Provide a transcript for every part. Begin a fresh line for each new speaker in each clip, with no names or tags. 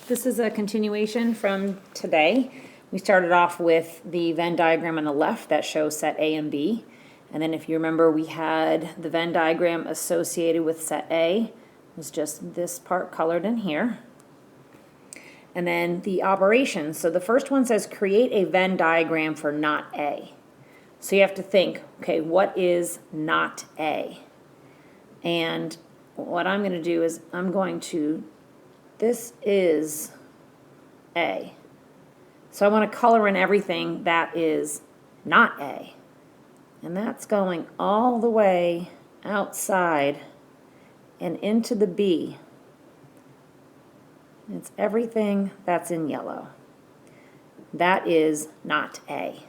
This is a continuation from today. We started off with the Venn diagram on the left that shows set A and B. And then if you remember, we had the Venn diagram associated with set A. It was just this part colored in here. And then the operations. So the first one says create a Venn diagram for not A. So you have to think, okay, what is not A? And what I'm going to do is this is A. So I want to color in everything that is not A. And that's going all the way outside and into the B. It's everything that's in yellow. That is not A.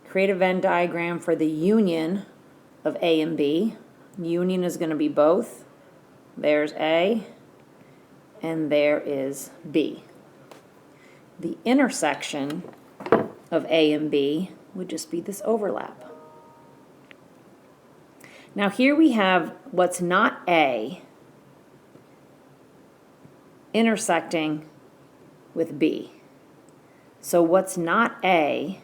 Create a Venn diagram for the union of A and B. Union is going to be both. There's A, and there is B. The intersection of A and B would just be this overlap. Now here we have what's not A intersecting with B. So what's not A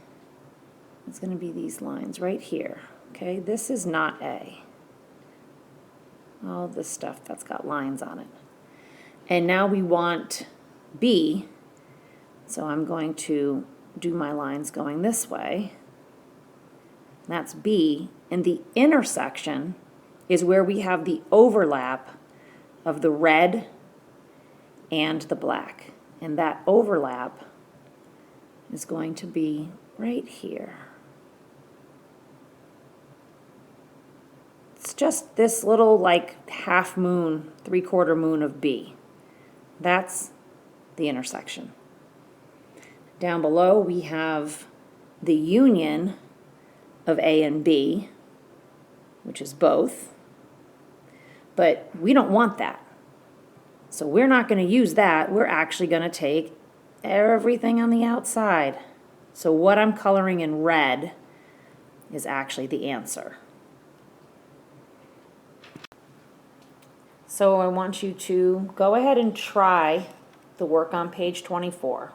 is going to be these lines right here. Okay, this is not A. All this stuff that's got lines on it. And now we want B, so I'm going to do my lines going this way. That's B, and the intersection is where we have the overlap of the red and the black. And that overlap is going to be right here. It's just this little like half moon, 3/4 moon of B. That's the intersection. Down below we have the union of A and B, which is both. But we don't want that. So we're not going to use that. We're actually going to take everything on the outside. So what I'm coloring in red is actually the answer. So I want you to go ahead and try the work on page 24.